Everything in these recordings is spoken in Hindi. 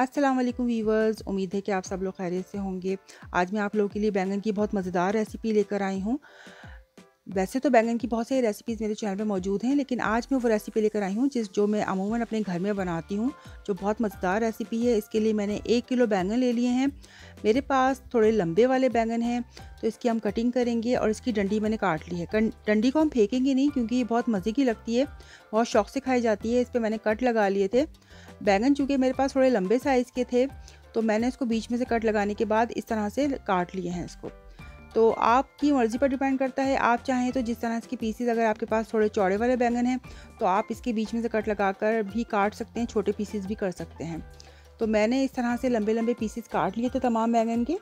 अस्सलाम वालेकुम वीवर्स, उम्मीद है कि आप सब लोग खैरियत से होंगे। आज मैं आप लोगों के लिए बैंगन की बहुत मज़ेदार रेसिपी लेकर आई हूँ। वैसे तो बैंगन की बहुत सारी रेसिपीज़ मेरे चैनल पे मौजूद हैं, लेकिन आज मैं वो रेसिपी लेकर आई हूँ जो मैं अमूमन अपने घर में बनाती हूँ, जो बहुत मज़ेदार रेसिपी है। इसके लिए मैंने 1 किलो बैंगन ले लिए हैं। मेरे पास थोड़े लंबे वाले बैंगन हैं, तो इसकी हम कटिंग करेंगे और इसकी डंडी मैंने काट ली है। डंडी को हम फेंकेंगे नहीं, क्योंकि ये बहुत मज़े की लगती है, बहुत शौक से खाई जाती है। इस पर मैंने कट लगा लिए थे। बैंगन चूँकि मेरे पास थोड़े लंबे साइज़ के थे, तो मैंने इसको बीच में से कट लगाने के बाद इस तरह से काट लिए हैं इसको। तो आपकी मर्ज़ी पर डिपेंड करता है, आप चाहें तो जिस तरह इसकी पीसेस, अगर आपके पास थोड़े चौड़े वाले बैंगन हैं तो आप इसके बीच में से कट लगाकर भी काट सकते हैं, छोटे पीसेस भी कर सकते हैं। तो मैंने इस तरह से लंबे लंबे पीसेस काट लिए थे तमाम बैंगन के।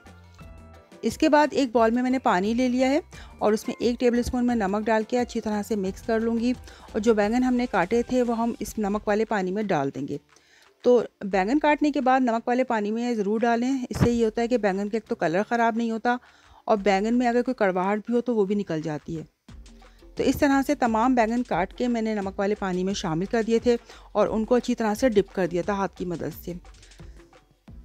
इसके बाद एक बॉल में मैंने पानी ले लिया है और उसमें 1 टेबल स्पून मैं नमक डाल के अच्छी तरह से मिक्स कर लूँगी। और जो बैंगन हमने काटे थे वो हम इस नमक वाले पानी में डाल देंगे। तो बैंगन काटने के बाद नमक वाले पानी में ज़रूर डालें। इससे ये होता है कि बैंगन का एक तो कलर ख़राब नहीं होता, और बैंगन में अगर कोई कड़वाहट भी हो तो वो भी निकल जाती है। तो इस तरह से तमाम बैंगन काट के मैंने नमक वाले पानी में शामिल कर दिए थे और उनको अच्छी तरह से डिप कर दिया था हाथ की मदद से।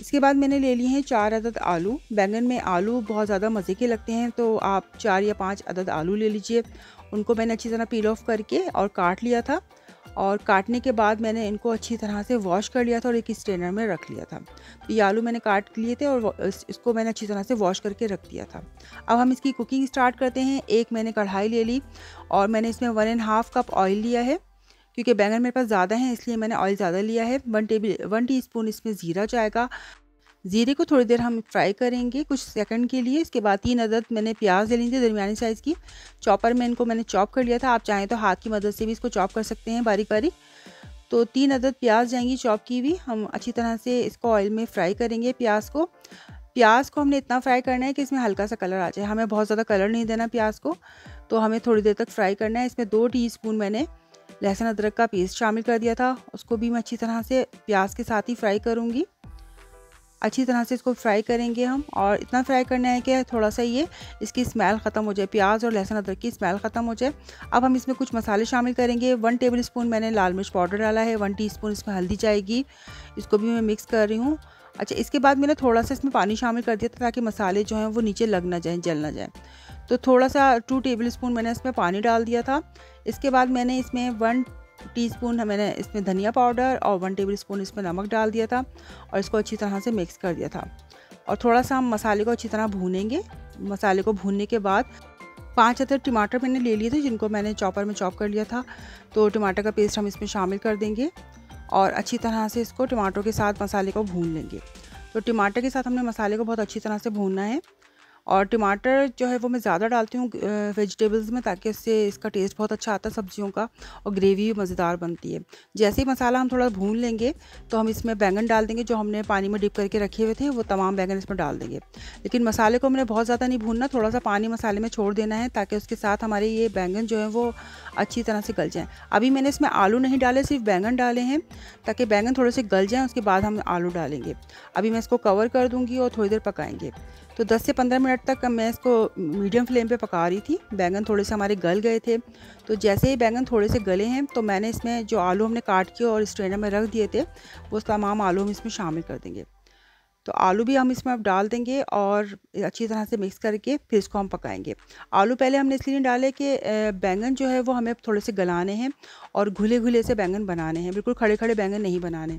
इसके बाद मैंने ले लिए हैं 4 अदद आलू। बैंगन में आलू बहुत ज़्यादा मज़े के लगते हैं, तो आप 4 या 5 अदद आलू ले लीजिए। उनको मैंने अच्छी तरह पील ऑफ करके और काट लिया था। और काटने के बाद मैंने इनको अच्छी तरह से वॉश कर लिया था और एक स्ट्रेनर में रख लिया था। तो ये आलू मैंने काट लिए थे और इसको मैंने अच्छी तरह से वॉश करके रख दिया था। अब हम इसकी कुकिंग स्टार्ट करते हैं। एक मैंने कढ़ाई ले ली और मैंने इसमें 1.5 कप ऑयल लिया है। क्योंकि बैंगन मेरे पास ज़्यादा हैं, इसलिए मैंने ऑयल ज़्यादा लिया है। 1 टीस्पून इसमें ज़ीरा जाएगा। ज़ीरे को थोड़ी देर हम फ्राई करेंगे, कुछ सेकंड के लिए। इसके बाद 3 अदद मैंने प्याज ले ली थी दरमियानी साइज़ की। चॉपर में इनको मैंने चॉप कर लिया था। आप चाहें तो हाथ की मदद से भी इसको चॉप कर सकते हैं बारीक बारीक। तो 3 अदद प्याज जाएंगी चॉप की हुई। हम अच्छी तरह से इसको ऑयल में फ्राई करेंगे प्याज को। प्याज को हमने इतना फ्राई करना है कि इसमें हल्का सा कलर आ जाए, हमें बहुत ज़्यादा कलर नहीं देना प्याज को। तो हमें थोड़ी देर तक फ्राई करना है। इसमें 2 टीस्पून मैंने लहसुन अदरक का पेस्ट शामिल कर दिया था, उसको भी मैं अच्छी तरह से प्याज के साथ ही फ्राई करूँगी। अच्छी तरह से इसको फ्राई करेंगे हम, और इतना फ्राई करना है कि थोड़ा सा ये इसकी स्मेल ख़त्म हो जाए, प्याज और लहसुन अदरक की स्मेल ख़त्म हो जाए। अब हम इसमें कुछ मसाले शामिल करेंगे। 1 टेबल स्पून मैंने लाल मिर्च पाउडर डाला है, 1 टीस्पून इसमें हल्दी जाएगी। इसको भी मैं मिक्स कर रही हूँ। अच्छा, इसके बाद मैंने थोड़ा सा इसमें पानी शामिल कर दिया था ताकि मसाले जो हैं वो नीचे लग ना जाएँ, जल ना जाए। तो थोड़ा सा 2 टेबल स्पून मैंने इसमें पानी डाल दिया था। इसके बाद मैंने इसमें 1 टीस्पून मैंने इसमें धनिया पाउडर और 1 टेबल स्पून इसमें नमक डाल दिया था और इसको अच्छी तरह से मिक्स कर दिया था। और थोड़ा सा हम मसाले को अच्छी तरह भूनेंगे। मसाले को भूनने के बाद 5 अदद टमाटर मैंने ले लिए थे, जिनको मैंने चॉपर में चॉप कर लिया था। तो टमाटर का पेस्ट हम इसमें शामिल कर देंगे और अच्छी तरह से इसको टमाटरों के साथ मसाले को भून लेंगे। तो टमाटर के साथ हमने मसाले को बहुत अच्छी तरह से भूनना है। और टमाटर जो है वो मैं ज़्यादा डालती हूँ वेजिटेबल्स में, ताकि उससे इसका टेस्ट बहुत अच्छा आता है सब्जियों का, और ग्रेवी भी मज़ेदार बनती है। जैसे ही मसाला हम थोड़ा भून लेंगे तो हम इसमें बैंगन डाल देंगे जो हमने पानी में डिप करके रखे हुए थे, वो तमाम बैंगन इसमें डाल देंगे। लेकिन मसाले को हमने बहुत ज़्यादा नहीं भूनना, थोड़ा सा पानी मसाले में छोड़ देना है ताकि उसके साथ हमारे ये बैंगन जो है वो अच्छी तरह से गल जाएँ। अभी मैंने इसमें आलू नहीं डाले, सिर्फ बैंगन डाले हैं, ताकि बैंगन थोड़े से गल जाएँ, उसके बाद हम आलू डालेंगे। अभी मैं इसको कवर कर दूँगी और थोड़ी देर पकाएँगे। तो 10 से 15 मिनट तक मैं इसको मीडियम फ्लेम पे पका रही थी। बैंगन थोड़े से हमारे गल गए थे। तो जैसे ही बैंगन थोड़े से गले हैं तो मैंने इसमें जो आलू हमने काट के और स्ट्रेनर में रख दिए थे, वो तमाम आलू हम इसमें शामिल कर देंगे। तो आलू भी हम इसमें अब डाल देंगे और अच्छी तरह से मिक्स करके फिर इसको हम पकाएंगे। आलू पहले हमने इसलिए नहीं डाले कि बैंगन जो है वो हमें थोड़े से गलाने हैं और घुले घुले से बैंगन बनाने हैं, बिल्कुल खड़े खड़े बैंगन नहीं बनाने।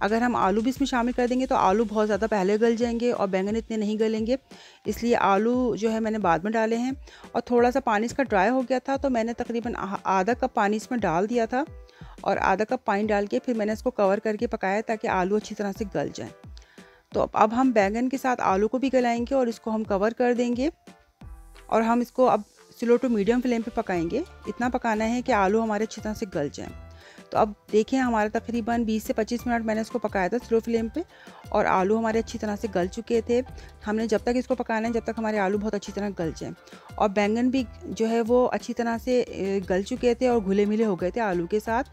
अगर हम आलू भी इसमें शामिल कर देंगे तो आलू बहुत ज़्यादा पहले गल जाएंगे और बैंगन इतने नहीं गलेंगे, इसलिए आलू जो है मैंने बाद में डाले हैं। और थोड़ा सा पानी इसका ड्राई हो गया था, तो मैंने तकरीबन आधा कप पानी इसमें डाल दिया था और आधा कप पानी डाल के फिर मैंने इसको कवर करके पकाया ताकि आलू अच्छी तरह से गल जाए। तो अब हम बैंगन के साथ आलू को भी गलाएंगे और इसको हम कवर कर देंगे और हम इसको अब स्लो टू मीडियम फ्लेम पे पकाएंगे। इतना पकाना है कि आलू हमारे अच्छी तरह से गल जाएं। तो अब देखें, हमारा तकरीबन 20 से 25 मिनट मैंने इसको पकाया था स्लो फ्लेम पे और आलू हमारे अच्छी तरह से गल चुके थे। हमने जब तक इसको पकाना है जब तक हमारे आलू बहुत अच्छी तरह गल जाएं। और बैंगन भी जो है वो अच्छी तरह से गल चुके थे और घुले मिले हो गए थे आलू के साथ।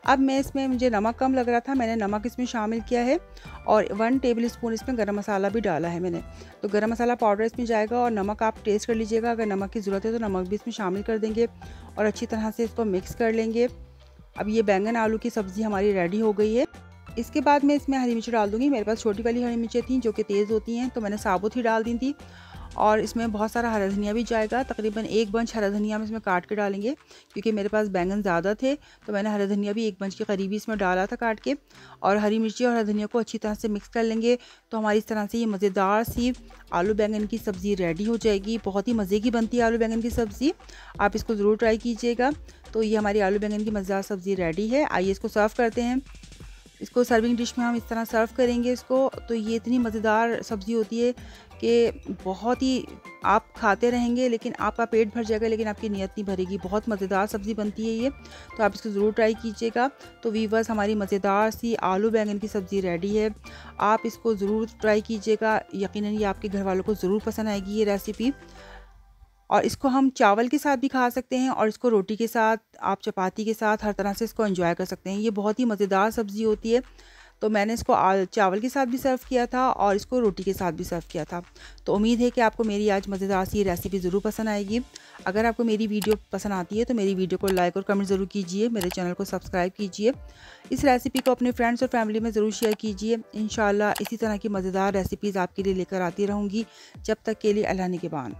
अब मैं इसमें, मुझे नमक कम लग रहा था, मैंने नमक इसमें शामिल किया है और 1 टेबल स्पून इसमें गरम मसाला भी डाला है मैंने। तो गरम मसाला पाउडर इसमें जाएगा और नमक आप टेस्ट कर लीजिएगा, अगर नमक की ज़रूरत है तो नमक भी इसमें शामिल कर देंगे और अच्छी तरह से इसको मिक्स कर लेंगे। अब ये बैंगन आलू की सब्ज़ी हमारी रेडी हो गई है। इसके बाद मैं इसमें हरी मिर्च डाल दूँगी। मेरे पास छोटी वाली हरी मिर्चें थी जो कि तेज़ होती हैं, तो मैंने साबुत ही डाल दी थी। और इसमें बहुत सारा हरा धनिया भी जाएगा, तकरीबन 1 बंच हरा धनिया हम इसमें काट के डालेंगे, क्योंकि मेरे पास बैंगन ज़्यादा थे, तो मैंने हरा धनिया भी 1 बंच के करीब ही इसमें डाला था काट के। और हरी मिर्ची और हरा धनिया को अच्छी तरह से मिक्स कर लेंगे। तो हमारी इस तरह से ये मज़ेदार सी आलू बैंगन की सब्ज़ी रेडी हो जाएगी। बहुत ही मज़े की बनती है आलू बैंगन की सब्ज़ी, आप इसको ज़रूर ट्राई कीजिएगा। तो ये हमारी आलू बैंगन की मज़ेदार सब्ज़ी रेडी है। आइए इसको सर्व करते हैं। इसको सर्विंग डिश में हम इस तरह सर्व करेंगे इसको। तो ये इतनी मज़ेदार सब्ज़ी होती है कि बहुत ही आप खाते रहेंगे, लेकिन आपका पेट भर जाएगा, लेकिन आपकी नीयत नहीं भरेगी। बहुत मज़ेदार सब्ज़ी बनती है ये, तो आप इसको ज़रूर ट्राई कीजिएगा। तो वीवर्स, हमारी मज़ेदार सी आलू बैंगन की सब्ज़ी रेडी है। आप इसको ज़रूर ट्राई कीजिएगा, यकीनन ये आपके घर वालों को ज़रूर पसंद आएगी ये रेसिपी। और इसको हम चावल के साथ भी खा सकते हैं, और इसको रोटी के साथ, आप चपाती के साथ, हर तरह से इसको एंजॉय कर सकते हैं। ये बहुत ही मज़ेदार सब्ज़ी होती है। तो मैंने इसको चावल के साथ भी सर्व किया था और इसको रोटी के साथ भी सर्व किया था। तो उम्मीद है कि आपको मेरी आज मज़ेदार सी रेसिपी ज़रूर पसंद आएगी। अगर आपको मेरी वीडियो पसंद आती है तो मेरी वीडियो को लाइक और कमेंट ज़रूर कीजिए, मेरे चैनल को सब्सक्राइब कीजिए। इस रेसिपी को अपने फ्रेंड्स और फैमिली में ज़रूर शेयर कीजिए। इंशाल्लाह इसी तरह की मज़ेदार रेसिपीज़ आपके लिए लेकर आती रहूँगी। जब तक के लिए अल्लाह निगहबान।